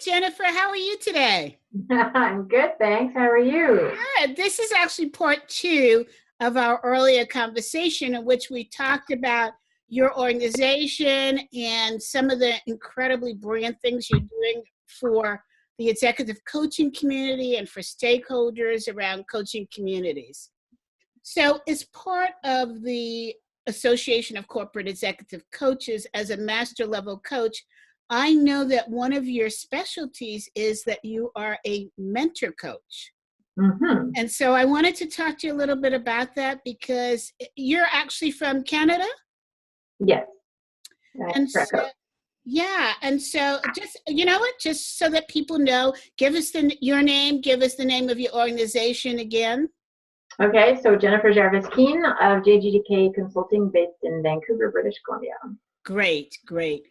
Jennifer. How are you today? I'm good, thanks. How are you? Good. This is actually part two of our earlier conversation in which we talked about your organization and some of the incredibly brilliant things you're doing for the executive coaching community and for stakeholders around coaching communities. So, as part of the Association of Corporate Executive Coaches, as a master level coach, I know that one of your specialties is that you are a mentor coach. Mm-hmm. And so I wanted to talk to you a little bit about that because you're actually from Canada. Yes, And that's correct. so, yeah. And so just, you know what, just so that people know, give us your name, give us the name of your organization again. Okay, so Jennifer Gerves-Keen of JGDK Consulting based in Vancouver, British Columbia. Great, great.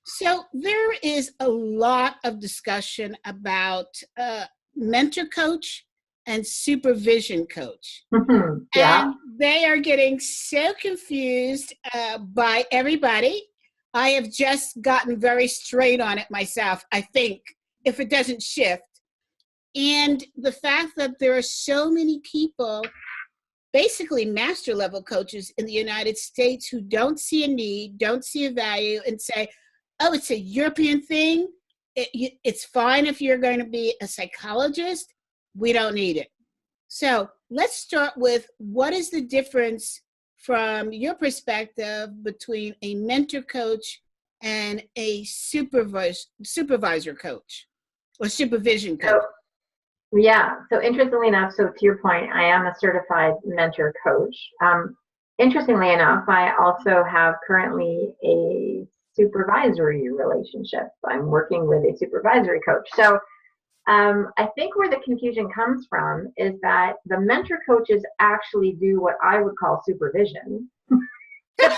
So there is a lot of discussion about mentor coach and supervision coach. Yeah. And they are getting so confused by everybody. I have just gotten very straight on it myself, I think, if it doesn't shift. And the fact that there are so many people, basically master level coaches in the United States, who don't see a need, don't see a value, and say, oh, it's a European thing. It's fine if you're going to be a psychologist. We don't need it. So let's start with, what is the difference from your perspective between a mentor coach and a supervisor coach or supervision coach? So interestingly enough, so to your point, I am a certified mentor coach. Interestingly enough, I also have currently a supervisory relationship. I'm working with a supervisory coach. So I think where the confusion comes from is that the mentor coaches actually do what I would call supervision. Oh And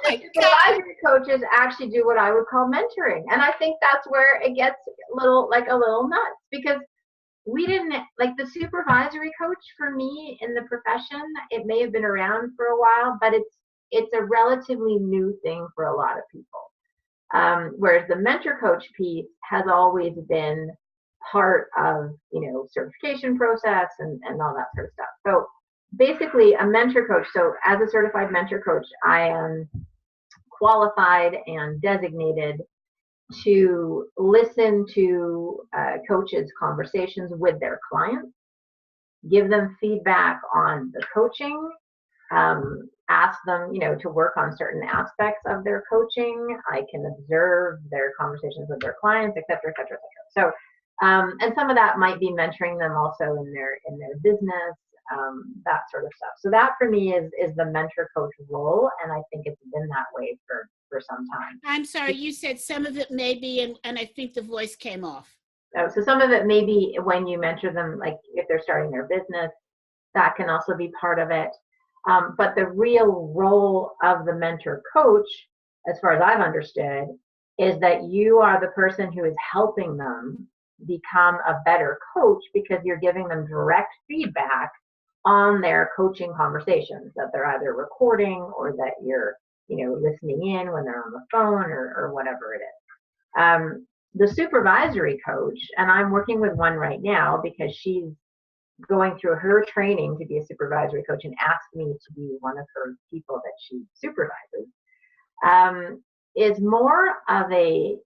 the supervisory coaches actually do what I would call mentoring. And I think that's where it gets a little nuts, because we didn't, like, the supervisory coach for me in the profession, it may have been around for a while, but it's a relatively new thing for a lot of people. Whereas the mentor coach piece has always been part of, certification process and all that sort of stuff. So basically a mentor coach, so as a certified mentor coach, I am qualified and designated to listen to coaches' conversations with their clients, give them feedback on the coaching, ask them, to work on certain aspects of their coaching. I can observe their conversations with their clients, et cetera, et cetera, et cetera. So, and some of that might be mentoring them also in their business, that sort of stuff. So that for me is the mentor coach role, and I think it's been that way for some time. I'm sorry, you said some of it may be, and I think the voice came off. So some of it may be when you mentor them, like if they're starting their business, that can also be part of it. But the real role of the mentor coach, as far as I've understood, is that you are the person who is helping them become a better coach, because you're giving them direct feedback on their coaching conversations that they're either recording or that you're, listening in when they're on the phone or whatever it is. The supervisory coach, and I'm working with one right now because she's going through her training to be a supervisory coach and asked me to be one of her people that she supervises, is more of a,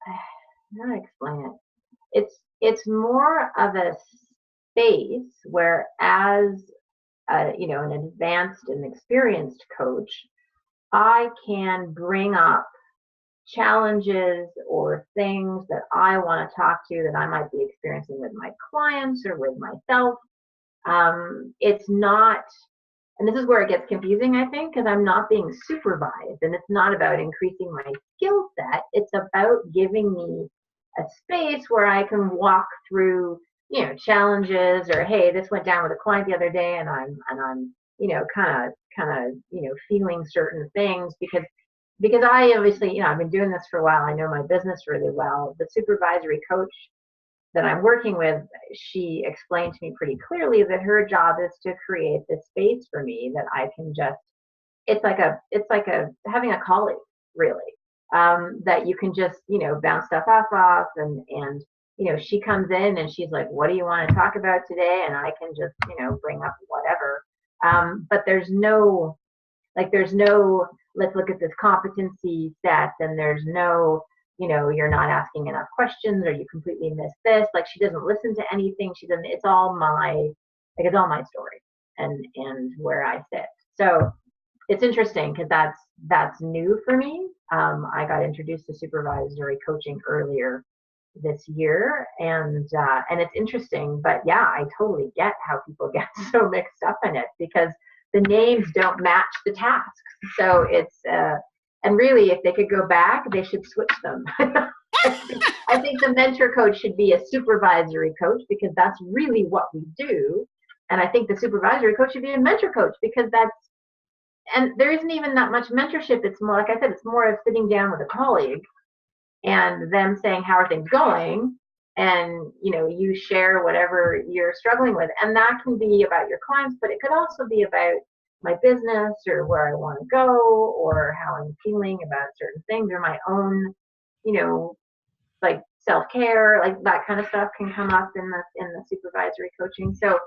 how do I explain it? It's more of a space where, as an advanced and experienced coach, I can bring up challenges or things that I want to talk to that I might be experiencing with my clients or with myself. It's not, and this is where it gets confusing, I think, because I'm not being supervised, and it's not about increasing my skill set. It's about giving me a space where I can walk through, challenges, or, hey, this went down with a client the other day, and I'm kind of feeling certain things, because I obviously, I've been doing this for a while. I know my business really well. The supervisory coach that I'm working with, she explained to me pretty clearly that her job is to create this space for me that I can just, it's like having a colleague, really, that you can just, bounce stuff off and she comes in and she's like, what do you want to talk about today? And I can just, bring up whatever. But there's no, let's look at this competency set, and there's no, you're not asking enough questions, or you completely missed this. Like, she doesn't listen to anything. She doesn't, it's all my story and where I sit. So it's interesting because that's new for me. I got introduced to supervisory coaching earlier this year, and it's interesting. But yeah, I totally get how people get so mixed up in it because the names don't match the tasks. So it's and really, if they could go back, they should switch them. I think the mentor coach should be a supervisory coach because that's really what we do. And I think the supervisory coach should be a mentor coach because and there isn't even that much mentorship. It's more, like I said, it's more of sitting down with a colleague and them saying, how are things going? And, you share whatever you're struggling with. And that can be about your clients, but it could also be about my business or where I want to go or how I'm feeling about certain things or my own, like self-care, like that kind of stuff can come up in the supervisory coaching. So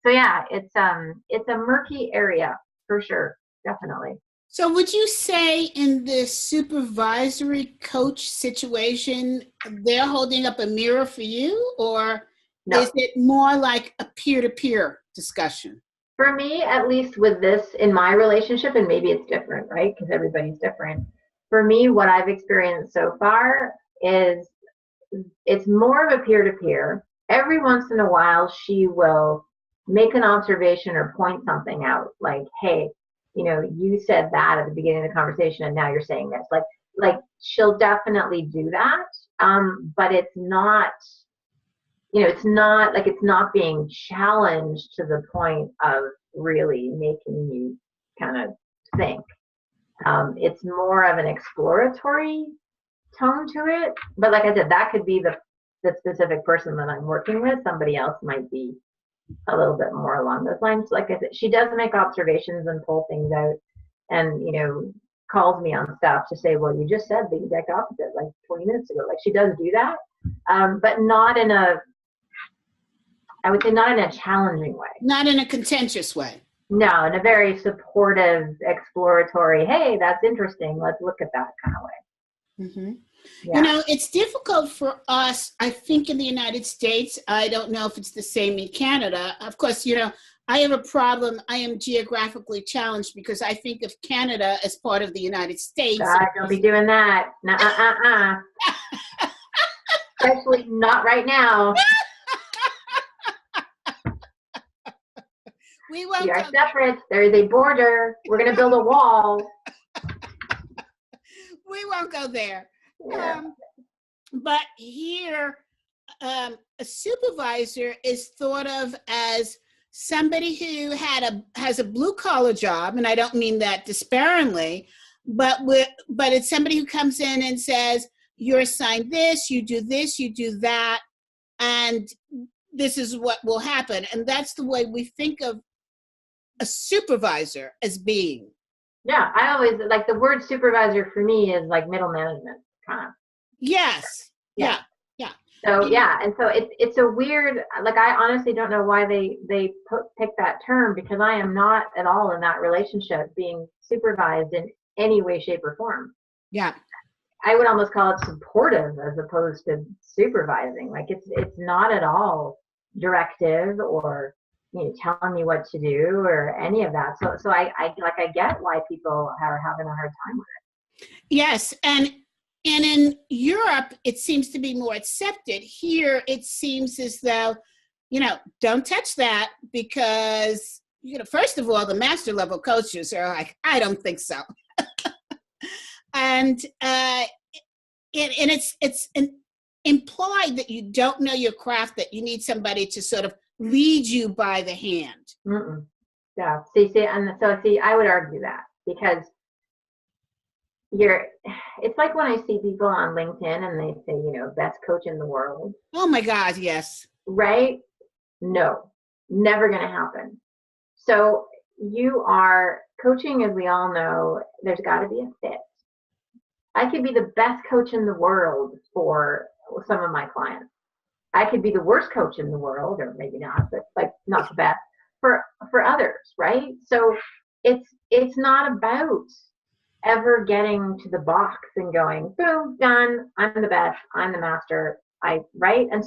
yeah, it's a murky area for sure. Definitely. So would you say in this supervisory coach situation, they're holding up a mirror for you, or No. is it more like a peer-to-peer discussion? For me, at least with this in my relationship, and maybe it's different, right? Because everybody's different. For me, what I've experienced so far is it's more of a peer-to-peer. Every once in a while, she will make an observation or point something out, like, hey, you said that at the beginning of the conversation and now you're saying this. Like she'll definitely do that. But it's not, it's not being challenged to the point of really making you kind of think. It's more of an exploratory tone to it. But like I said, that could be the specific person that I'm working with. Somebody else might be a little bit more along those lines. Like I said, she does make observations and pull things out and, calls me on stuff to say, well, you just said the exact opposite like 20 minutes ago. Like she does do that, but not in I would say not in a challenging way. Not in a contentious way. No, in a very supportive, exploratory, hey, that's interesting. Let's look at that kind of way. Mm-hmm. Yeah. It's difficult for us, I think, in the United States. I don't know if it's the same in Canada. Of course, I have a problem. I am geographically challenged because I think of Canada as part of the United States. God, don't be doing that. Especially not right now. We are separate. There is a border. We're going to build a wall. We won't go there. Yeah. But here, a supervisor is thought of as somebody who has a blue collar job, and I don't mean that disparagingly, but it's somebody who comes in and says, "You're assigned this, you do that, and this is what will happen." And that's the way we think of a supervisor as being. Yeah, I always like the word supervisor for me is like middle management kind of. Yes. Yeah. So yeah, and so it's a weird, like I honestly don't know why they pick that term because I am not at all in that relationship being supervised in any way, shape, or form. Yeah. I would almost call it supportive as opposed to supervising. Like it's not at all directive or telling me what to do or any of that. So I get why people are having a hard time with it. Yes, and in Europe, it seems to be more accepted. Here, it seems as though, don't touch that because, first of all, the master level coaches are like, I don't think so. And it's implied that you don't know your craft, that you need somebody to sort of lead you by the hand. Mm-mm. Yeah. See, I would argue that because it's like when I see people on LinkedIn and they say, best coach in the world. Oh my God, yes. Right? No, never going to happen. So you are coaching, as we all know, there's got to be a fit. I could be the best coach in the world for some of my clients. I could be the worst coach in the world, or maybe not, but like not the best for others, right? So it's not about ever getting to the box and going, boom, done, I'm the best, I'm the master, right? And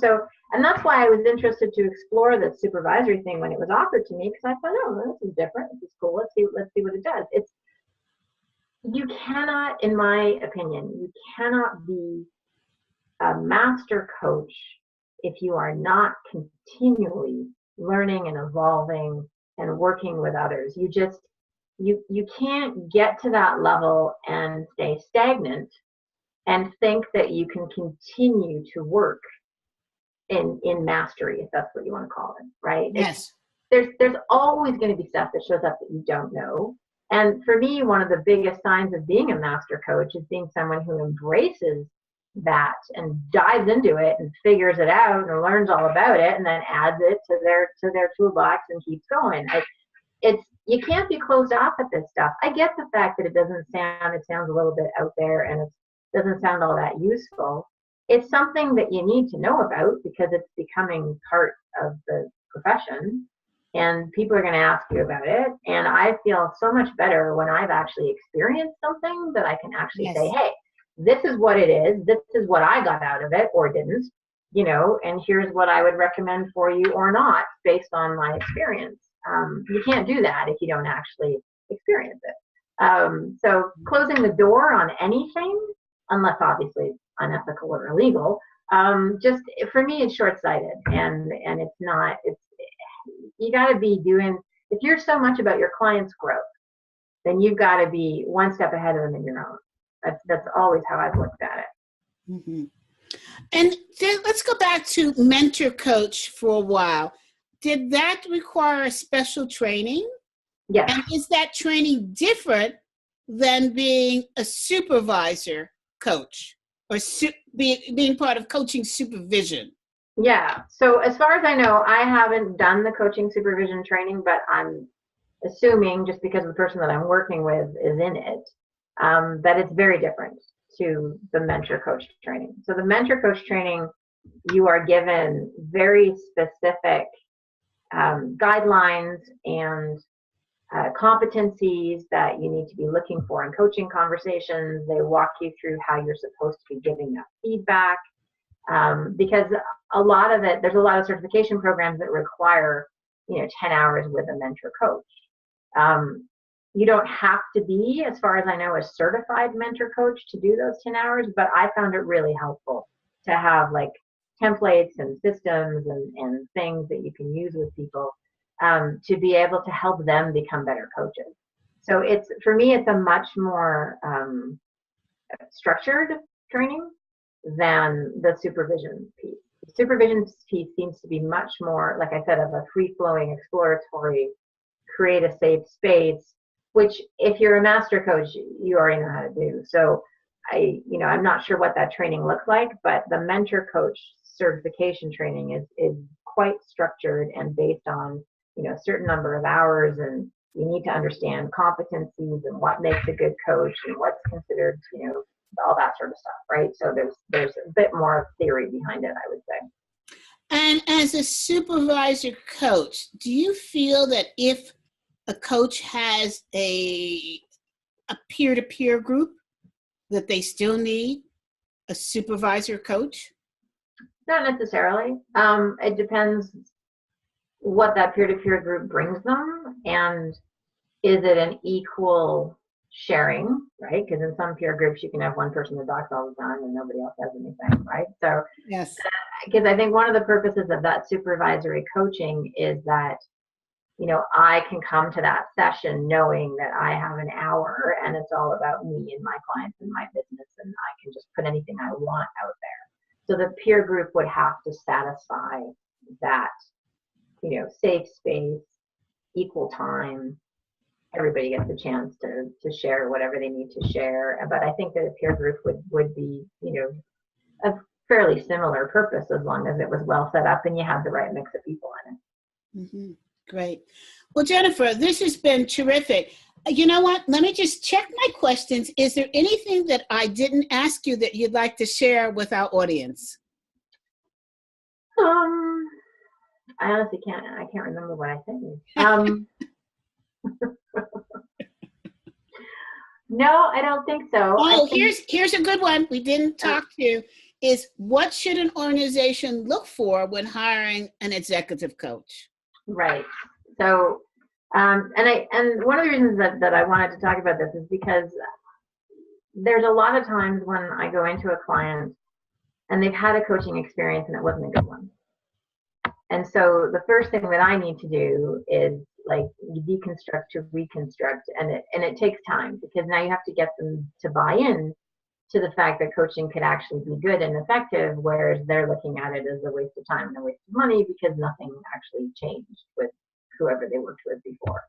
that's why I was interested to explore the supervisory thing when it was offered to me, because I thought, oh, this is different, this is cool, let's see what it does. You cannot, in my opinion, you cannot be a master coach if you are not continually learning and evolving and working with others. You can't get to that level and stay stagnant and think that you can continue to work in mastery, if that's what you want to call it, right? Yes. There's always going to be stuff that shows up that you don't know. And for me, one of the biggest signs of being a master coach is being someone who embraces that and dives into it and figures it out and learns all about it and then adds it to their toolbox and keeps going. You can't be closed off at this stuff. I get the fact that it sounds a little bit out there and it doesn't sound all that useful. It's something that you need to know about because it's becoming part of the profession and people are going to ask you about it. And I feel so much better when I've actually experienced something that I can actually say, hey, this is what it is. This is what I got out of it or didn't, and here's what I would recommend for you or not based on my experience. You can't do that if you don't actually experience it. So closing the door on anything, unless obviously it's unethical or illegal, just for me, it's short-sighted and you got to be doing, if you're so much about your client's growth, then you've got to be one step ahead of them in your own. That's always how I've looked at it. Mm-hmm. And then let's go back to mentor coach for a while. Did that require a special training? Yes. And is that training different than being a supervisor coach or being part of coaching supervision? Yeah. So as far as I know, I haven't done the coaching supervision training, but I'm assuming just because the person that I'm working with is in it, that it's very different to the mentor coach training. So the mentor coach training, you are given very specific guidelines and competencies that you need to be looking for in coaching conversations. They walk you through how you're supposed to be giving that feedback. Because a lot of it, there's a lot of certification programs that require, 10 hours with a mentor coach. You don't have to be, as far as I know, a certified mentor coach to do those 10 hours, but I found it really helpful to have like templates and systems and things that you can use with people to be able to help them become better coaches. So for me, it's a much more structured training than the supervision piece. The supervision piece seems to be much more, like I said, of a free-flowing, exploratory, create a safe space, which if you're a master coach, you already know how to do. So I'm not sure what that training looks like, but the mentor coach certification training is quite structured and based on, a certain number of hours, and you need to understand competencies and what makes a good coach and what's considered, all that sort of stuff, right? So there's a bit more theory behind it, I would say. And as a supervisor coach, do you feel that if a coach has a peer-to-peer group, that they still need a supervisor coach? Not necessarily. It depends what that peer-to-peer group brings them, and is it an equal sharing, right? Because in some peer groups, you can have one person that talks all the time and nobody else has anything, right? So, yes, because I think one of the purposes of that supervisory coaching is that, I can come to that session knowing that I have an hour and it's all about me and my clients and my business, and I can just put anything I want out there. So the peer group would have to satisfy that, safe space, equal time. Everybody gets a chance to share whatever they need to share. But I think that a peer group would be, a fairly similar purpose as long as it was well set up and you had the right mix of people in it. Mm-hmm. Great. Well, Jennifer, this has been terrific. You know what? Let me just check my questions. Is there anything that I didn't ask you that you'd like to share with our audience? I honestly I can't remember what I said. No, I don't think so. Oh, here's a good one we didn't talk to is what should an organization look for when hiring an executive coach? Right. So, and one of the reasons that I wanted to talk about this is because there's a lot of times when I go into a client and they've had a coaching experience and it wasn't a good one. And so the first thing that I need to do is like deconstruct to reconstruct, and it takes time because now you have to get them to buy in to the fact that coaching could actually be good and effective, whereas they're looking at it as a waste of time and a waste of money because nothing actually changed with whoever they worked with before.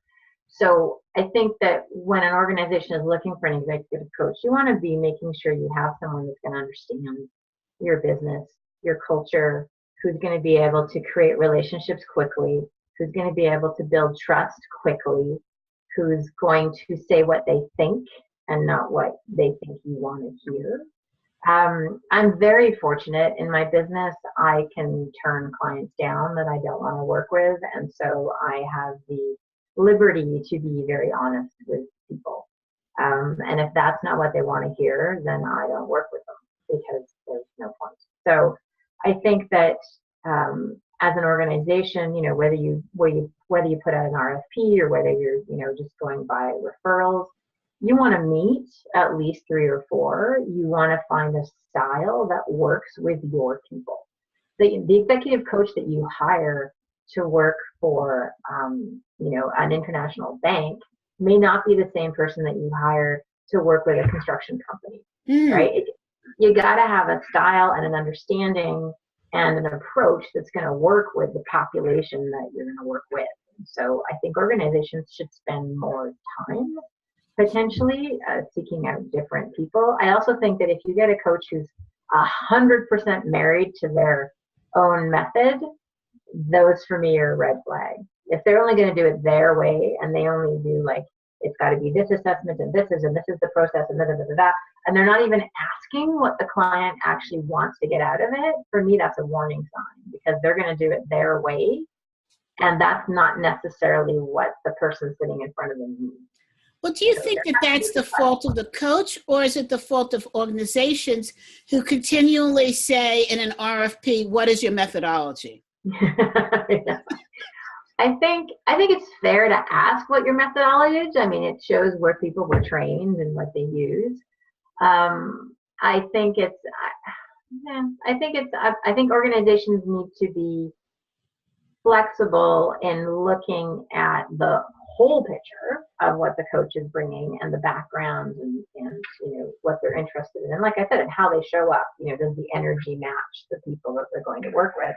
So I think that when an organization is looking for an executive coach, you want to be making sure you have someone that's going to understand your business, your culture, who's going to be able to create relationships quickly, who's going to be able to build trust quickly, who's going to say what they think and not what they think you want to hear. I'm very fortunate in my business. I can turn clients down that I don't want to work with. And so I have the liberty to be very honest with people. And if that's not what they want to hear, then I don't work with them because there's no point. So I think that as an organization, whether you put out an RFP or whether you're, just going by referrals, you want to meet at least 3 or 4. You want to find a style that works with your people. The executive coach that you hire to work for, an international bank may not be the same person that you hire to work with a construction company, right? You got to have a style and an understanding and an approach that's going to work with the population that you're going to work with. And so I think organizations should spend more time potentially seeking out different people. I also think that if you get a coach who's 100% married to their own method, those for me are a red flag. If they're only going to do it their way and they only do like, it's got to be this assessment and this is the process and and they're not even asking what the client actually wants to get out of it, for me, that's a warning sign because they're going to do it their way. And that's not necessarily what the person sitting in front of them needs. Well, do you think that that's the fault of the coach, or is it the fault of organizations who continually say in an RFP, what is your methodology? Yeah. I think it's fair to ask what your methodology is. I mean, it shows where people were trained and what they use. I think organizations need to be flexible in looking at the whole picture of what the coach is bringing and the background and what they're interested in. And like I said, and how they show up, does the energy match the people that they're going to work with?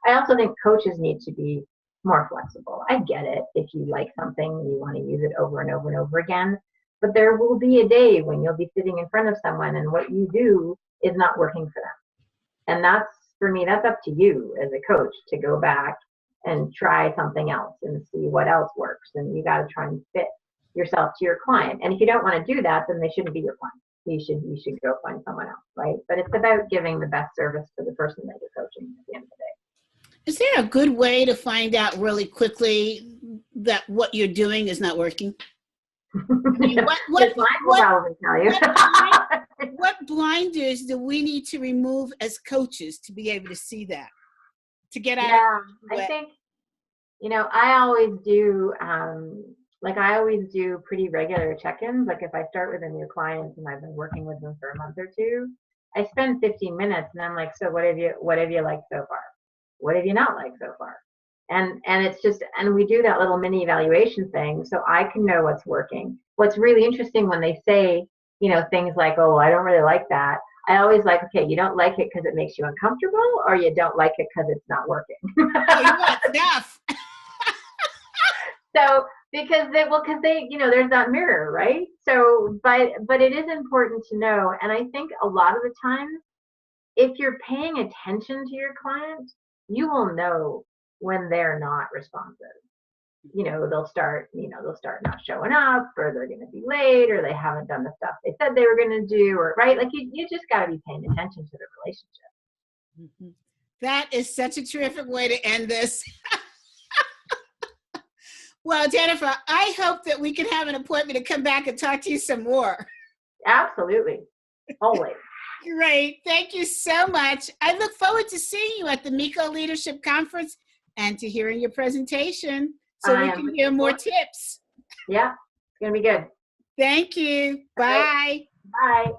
I also think coaches need to be more flexible. I get it if you like something and you want to use it over and over and over again, but there will be a day when you'll be sitting in front of someone and what you do is not working for them. And that's, for me, that's up to you as a coach to go back and try something else and see what else works. And you got to try and fit yourself to your client. And if you don't want to do that, then they shouldn't be your client. You should go find someone else, right? But it's about giving the best service to the person that you're coaching at the end of the day. Is there a good way to find out really quickly that what you're doing is not working? What blinders do we need to remove as coaches to be able to see that? To get out of I think, I always do, I always do pretty regular check-ins. Like if I start with a new client and I've been working with them for a month or two, I spend 15 minutes and I'm like, so what have you liked so far? What have you not liked so far? And it's just, and we do that little mini evaluation thing so I can know what's working. What's really interesting when they say, things like, oh, I don't really like that. I always like, okay, you don't like it because it makes you uncomfortable, or you don't like it because it's not working. Enough. So because there's that mirror, right? So, but it is important to know, and I think a lot of the time, if you're paying attention to your client, you will know when they're not responsive. They'll start not showing up, or they're going to be late, or they haven't done the stuff they said they were going to do, or right. Like you just got to be paying attention to the relationship. Mm-hmm. That is such a terrific way to end this. Well, Jennifer, I hope that we can have an appointment to come back and talk to you some more. Absolutely. Always. Great. Thank you so much. I look forward to seeing you at the MECO Leadership Conference and to hearing your presentation so we can hear more tips. Yeah, it's going to be good. Thank you. Bye. Bye.